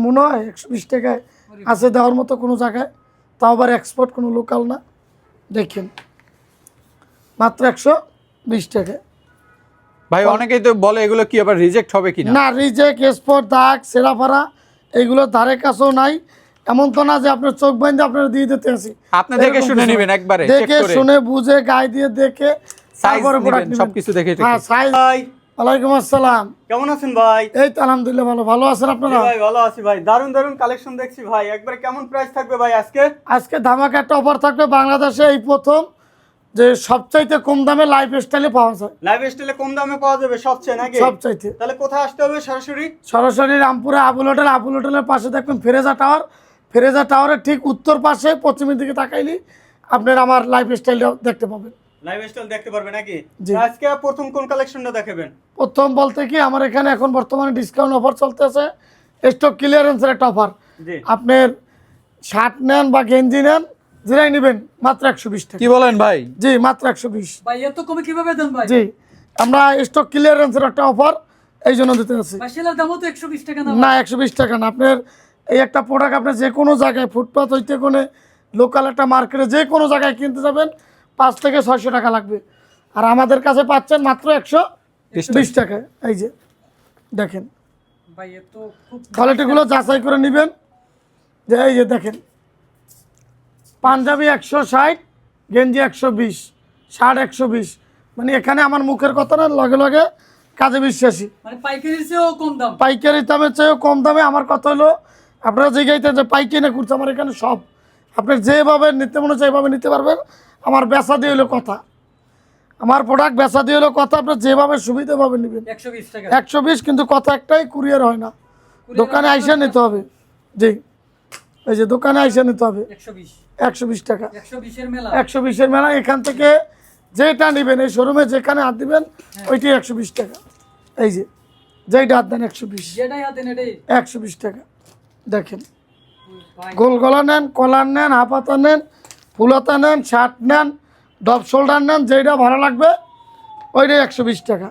মনে হয় 120 টাকায় আছে দেওয়ার মতো কোনো জায়গায়, তাও আবার এক্সপোর্ট, কোনো লোকাল না। দেখেন মাত্র 120 টাকায়। ভাই অনেকেই তো বলে এগুলো কি আবার রিজেক্ট হবে কিনা? না, রিজেক্ট, এক্সপোর্ট, দাগ, সেরাফারা এগুলো ধারে কাছেও নাই। এমন তো না যে আপনার চোখ বাইন্ধে আপনারা দিয়ে দিতে আসি। আপনি দেখে শুনে নেবেন, একবারে দেখে শুনে বুঝে গায়ে দিয়ে দেখে তারপরে প্রোডাক্ট নেবেন সবকিছু দেখে। হ্যাঁ, সাইজ। ভাই ওয়ালাইকুম আসসালাম। কেমন আছেন ভাই? এই তো আলহামদুলিল্লাহ ভালো। ভালো আছেন আপনারা? ভাই ভালো আছি ভাই। দারুন দারুন কালেকশন দেখছি ভাই। একবারে কেমন প্রাইস থাকবে ভাই আজকে? আজকে ধামাকা একটা অফার থাকবে। বাংলাদেশে এই প্রথম যে সবচাইতে কম দামে লাইফ স্টাইলে পাওয়া যায়। লাইভ স্টাইলে কম দামে পাওয়া যাবে সবচেয়ে নাকি? সবচাইতে। তাহলে কোথায় আসতে হবে সরাসরি? সরাসরি রামপুরে আবুল হোটেল। আবুল হোটেলের পাশে দেখবেন ফেরেজা টাওয়ার। ফেরেজা টাওয়ারের ঠিক উত্তর পাশে পশ্চিমের দিকে তাকাইলে আপনার আমার লাইফ স্টাইলটা দেখতে পাবেন। লাইভ স্টাইল দেখতে পারবে নাকি? জি। আজকে প্রথম কোন কালেকশনটা দেখাবেন? প্রথম বলতে কি, আমার এখানে এখন বর্তমানে ডিসকাউন্ট অফার চলতেছে, স্টক ক্লিয়ারেন্সের একটা অফার। জি। আপনার শার্ট নেন বা গেঞ্জি নেন, যেটাই নেবেন মাত্র 120 টাকা। কি বলেন ভাই? জি, মাত্র 120। ভাই এত কমে কিভাবে দেন ভাই? জি, আমরা স্টক ক্লিয়ারেন্সের একটা অফার এই জন্য দিতে আছি। ভাই সেলার দামও তো 120 টাকা না? না, 120 টাকা না। আপনার এই একটা প্রোডাক্ট আপনি যে কোনো জায়গায় ফুটপাথ হইতে কোনে লোকাল একটা মার্কেটে যে কোনো জায়গায় কিনতে যাবেন 5 থেকে 600 টাকা লাগবে, আর আমাদের কাছে পাচ্ছেন মাত্র 120 টাকায়। এই যে দেখেন ভাই এত খুব কোয়ালিটিগুলো যাচাই করে নেবেন। যে এই যে দেখেন, পাঞ্জাবি 160, গেঞ্জি 120, শার্ট 120। মানে এখানে আমার মুখের কথা না, লগে লগে কাজে বিশ্বাসী। মানে পাইকারির চেয়েও কম দাম। পাইকারি দামের চেয়েও কম দামে। আমার কথা হলো, আপনারা যেইটাইতে যে পাইকারি না করছে, আমার এখানে সব আপনার যেভাবে নিতে মনে হচ্ছে এইভাবে নিতে পারবেন। আমার বেচা দিয়ে হলো কথা, আমার প্রোডাক্ট বেচা দিয়ে হলো কথা। আপনার যেভাবে সুবিধাভাবে নেবেন 120 টাকা। 120, কিন্তু কথা একটাই, কুরিয়ার হয় না, দোকানে আইসা নিতে হবে। জি, এই যে দোকানে আইসা নিতে হবে 120 120 টাকা। 120 এর মেলা। 120 এর মেলা। এখান থেকে যেটা নেবেন, এই শোরুমে যেখানে হাত দিবেন ওইটাই 120 টাকা। এই যে যেইটা হাত দেন 120, যেটাই হাতে নেই 120 টাকা। দেখেন, ভাই গোল গলা নেন, কলার নেন, হাফাতা নেন, ফুলাতা নেন, শার্ট নেন, ডপ শোল্ডার নেন, যেইটা ভালো লাগবে ওইটাই 120 টাকা।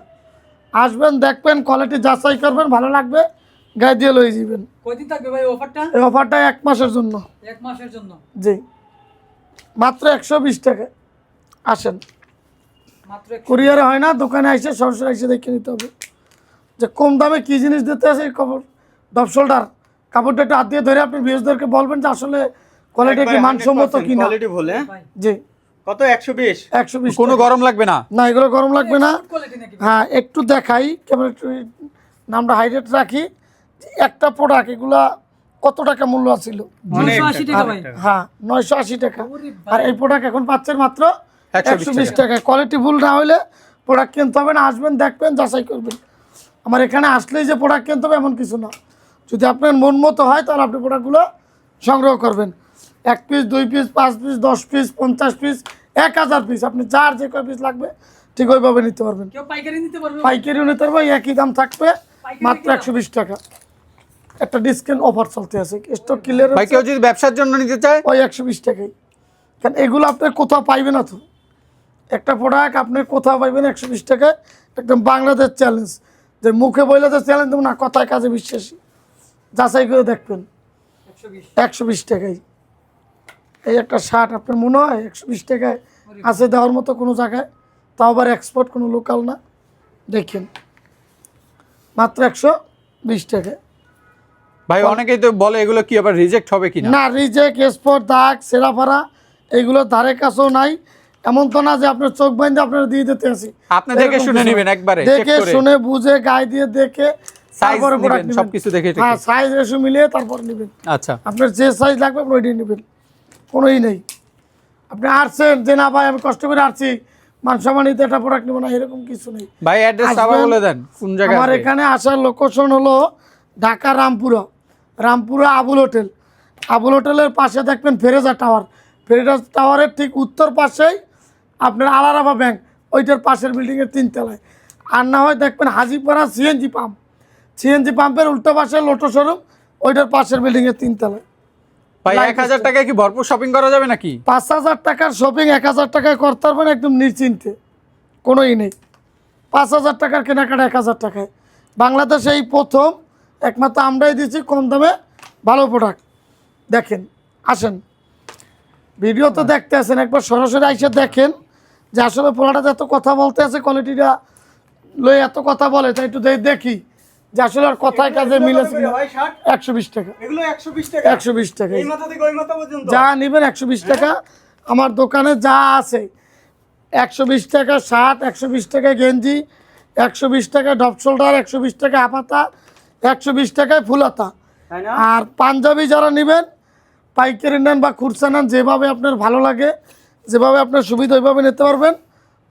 আসবেন, দেখবেন, কোয়ালিটি যাচাই করবেন, ভালো লাগবে গায়ে দিয়ে লয়ে যাবেন। কয়দিন থাকবে ভাই অফারটা? এই অফারটা 1 মাসের জন্য। 1 মাসের জন্য। জি, মাত্র 120 টাকা। আসেন, মাত্র কুরিয়ারে হয় না, দোকানে এসে সরাসরি এসে দেখে নিতে হবে যে কম দামে কী জিনিস দিতে আছে। এই কাপড় ডপ শোল্ডার কাপড়টা একটু হাত দিয়ে ধরে আপনি বিএসদেরকে বলবেন যে আসলে কোয়ালিটি কি মানসম্মত কিনা। কোয়ালিটি বলে ভাই জি, কত? 120। 120 কোনো গরম লাগবে না? না, এগুলো গরম লাগবে না। কোয়ালিটি নাকি? হ্যাঁ, একটু দেখাই, কেমন একটু নামটা হাইলাইট রাখি। একটা প্রোডাক্ট এগুলা কত টাকা মূল্য ছিল? 980 টাকা ভাই। হ্যাঁ, 980 টাকা। ওরে আর ভাই এই প্রোডাক্ট এখন পাচ্ছেন মাত্র 120 120 টাকা। কোয়ালিটি ফুল না হলে প্রোডাক্ট কিনতে হবে না। আসবেন, দেখবেন, যাচাই করবেন। আমার এখানে আসলেই যে প্রোডাক্ট কিনতে হবে এমন কিছু না। যদি আপনার মন মতো হয় তাহলে আপনি প্রোডাক্টগুলো সংগ্রহ করবেন। 1 piece, 2 piece, 5 piece, 10 piece, 50 piece, 1000 piece, আপনি যার যে কয় পিস লাগবে ঠিক ওইভাবে নিতে পারবেন। কেউ পাইকারি নিতে পারবে? পাইকারিও নিতে পারবে, একই দাম থাকবে, মাত্র 120 টাকা। একটা ডিসকাউন্ট অফার চলতে আছে, স্টক ক্লিয়ার। ভাই কেউ যদি ব্যবসার জন্য নিতে চায় ওই 120 টাকাই। কারণ এগুলো আপনি কোথাও পাইবেন না তো। একটা প্রোডাক্ট আপনি কোথাও পাইবেন 120 টাকায়। একদম বাংলাদেশ চ্যালেঞ্জ, যে মুখে বললে তো চ্যালেঞ্জ দেবো না, কথায় কাজে বিশ্বাসী। যাচাই করে দেখবেন 120 120 টাকাই। এই একটা শার্ট আপনার মনে হয় 120 টাকায় আছে দেওয়ার মতো কোনো জায়গায়, তাও আবার এক্সপোর্ট, কোনো লোকাল না। দেখেন মাত্র 120 টাকায়। ভাই অনেকেই তো বলে এগুলো কি আবার রিজেক্ট হবে কিনা? না, রিজেক্ট, এক্সপোর্ট, দাগ, সেরাফারা এগুলো ধারে কাছেও নাই। এমন তো না যে আপনার চোখ বাইন্ধে আপনারা দিয়ে দিতে আসি। আপনি দেখে শুনে নেবেন, একবারে দেখে শুনে বুঝে গায়ে দিয়ে দেখে তারপরে প্রোডাক্ট নেবেন। সবকিছু দেখে। হ্যাঁ, সাইজ রেশু মিলিয়ে তারপর নেবেন। আচ্ছা, আপনার যে সাইজ লাগবে আপনি ওইটাই নেবেন, কোনোই নেই। আপনি আসছেন যে না ভাই আমি কষ্ট করে আসছি, মানসম্মানিত একটা প্রোডাক্ট নেবো না, এরকম কিছু নেই। ভাই অ্যাড্রেস আবার বলে দেন, কোন জায়গায়? আমার এখানে আসার লোকেশন হলো ঢাকা রামপুরা। রামপুরা আবুল হোটেল। আবুল হোটেলের পাশে দেখবেন ফেরেজা টাওয়ার। ফেরেজা টাওয়ারের ঠিক উত্তর পাশেই আপনার আলারাবা ব্যাংক, ওইটার পাশের বিল্ডিংয়ের 3 তলায়। আর না হয় দেখবেন হাজিপাড়া সিএনজি পাম্প, সিএনজি পাম্পের উল্টো পাশে লোটো শোরুম, ওইটার পাশের বিল্ডিংয়ের 3 তলায়। ভাই 1000 টাকায় কি ভরপুর শপিং করা যাবে নাকি? 5000 টাকার শপিং 1000 টাকায় করতে পারবেন একদম নিশ্চিন্তে, কোনোই নেই। 5000 টাকার কেনাকাটা 1000 টাকায়। বাংলাদেশে এই প্রথম একমাত্র আমরাই দিচ্ছি কম দামে ভালো প্রোডাক্ট। দেখেন, আসেন, ভিডিও তো দেখতে আছেন, একবার সরাসরি আইসে দেখেন যে আসলে পোলাটা এত কথা বলতে আছে, কোয়ালিটিটা লই এত কথা বলে, তাই একটু দেখি যে আসলে আর কথায় কাজে মিলেছে কিনা। ভাই শার্ট 120 টাকা, এগুলো 120 টাকা 120 টাকা। এই মাথা থেকে ওই মাথা পর্যন্ত যা নেবেন 120 টাকা। আমার দোকানে যা আছে 120 টাকা শার্ট, 120 টাকা গেঞ্জি, 120 টাকা ডপ শোল্ডার, 120 টাকা হাফাতা, 120 টাকায় ফুলাতা। তাই না? আর পাঞ্জাবি যারা নেবেন, পাইকারি নেন বা খুচরা নেন, যেভাবে আপনার ভালো লাগে, যেভাবে আপনার সুবিধা ওইভাবে নিতে পারবেন,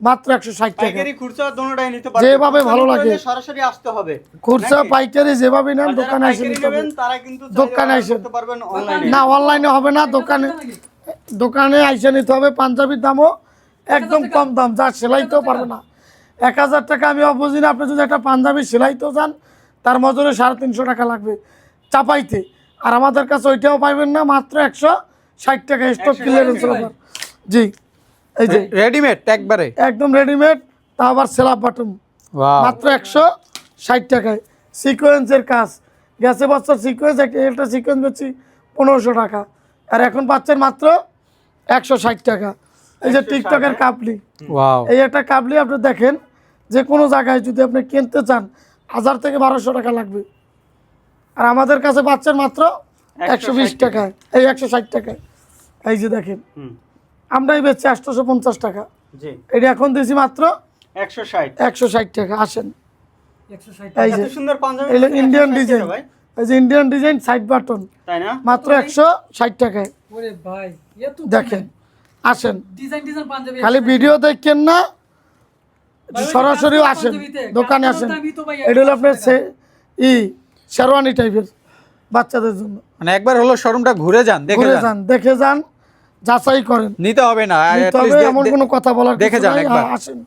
মাত্র 160 টাকা। পাইকারি খুচরা দোনোটাই নিতে পারবেন। যেভাবে খুচরা ভালো নিতে লাগে। হলে সরাসরি আসতে হবে। খুচরা নাকি? পাইকারি যেভাবে নেন আর যারা দোকানে এসে পাইকারি নিতে হবে। নেবেন তারা কিন্তু চাইলে দোকানে order এসে। করতে পারবেন অনলাইনে। না, অনলাইনে হবে না, দোকানে আইসা নিতে হবে। পাঞ্জাবির দামও একদম কম দাম, যা সেলাইতেও পারবে না। 1000 টাকা আমি বুঝি না, আপনি যদি একটা পাঞ্জাবি সেলাইতেও যান তার মজুরি 350 টাকা লাগবে চাপাইতে। আর আমাদের কাছে ওইটাও পাইবেন না, মাত্র 160 টাকা স্টক ক্লিয়ারেন্স অফার। জি, এই যে রেডিমেড একবারে একদম রেডিমেড, তা আবার সেলাপ বাটন, ওয়াও মাত্র 160 টাকায়। সিকোয়েন্সের কাজ গেছে বছর সিকোয়েন্স, একটা সিকোয়েন্স বেচছি 1500 টাকা, আর এখন পাচ্ছেন মাত্র 160 টাকা। এই যে 160 টিকটকের কাপলি, ওয়াও এই একটা কাবলি আপনি দেখেন, যে কোনো জায়গায় যদি আপনি কিনতে চান 1000 থেকে 1200 টাকা লাগবে, আর আমাদের কাছে পাচ্ছেন মাত্র 120 টাকায়, এই 160 টাকায়। এই যে দেখেন, হুম, আমরাই বেচছি 850 টাকা, জি এটা এখন দিয়েছি মাত্র 160। 160 টাকা। আসেন, 160 এই এত যে সুন্দর পাঞ্জাবি এই ইন্ডিয়ান 160 ডিজাইন, টাকা ভাই, এই যে ইন্ডিয়ান ডিজাইন সাইড বাটন, তাই না? মাত্র 160 টাকায়। ওরে ভাই এত দেখেন, আসেন, ডিজাইন পাঞ্জাবি খালি ভিডিও দেখেন না, ভাই, সরাসরি কাস্টমার আসেন, পাঞ্জাবিতে, দোকানে কাস্টমার আসেন। দামি তো ভাই এটা হলো আপনার 150 টাকা। শেরওয়ানি টাইপের বাচ্চাদের জন্য। মানে একবার হলো শোরুমটা ঘুরে যান, দেখে ঘুরে যান, যান, দেখে যান, যাচাই করেন। নিতে হবে না at তবে least এমন কোনো কথা বলার দেখে কিছু যান নাই। একবার। হ্যাঁ, আসেন,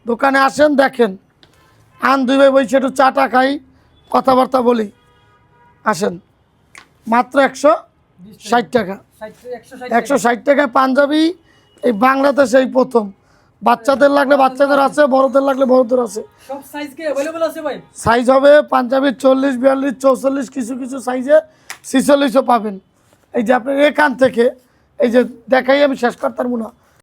দোকানে আসেন, দেখেন, আন দুই ভাই বসে একটু চাটা খাই, কথাবার্তা বলি। আসেন, মাত্র 160 টাকা। 160 টাকায় পাঞ্জাবি এই বাংলাদেশে এই প্রথম। বাচ্চাদের লাগলে বাচ্চাদের আছে, বড়দের লাগলে বড়দের আছে। সব সাইজ কি अवेलेबल আছে ভাই? সাইজ হবে পাঞ্জাবির 40, 42, 44, কিছু কিছু সাইজে 46ও পাবেন। এই যে আপনার এখান থেকে, এই যে দেখাই আমি শেষ করতে পারবো না,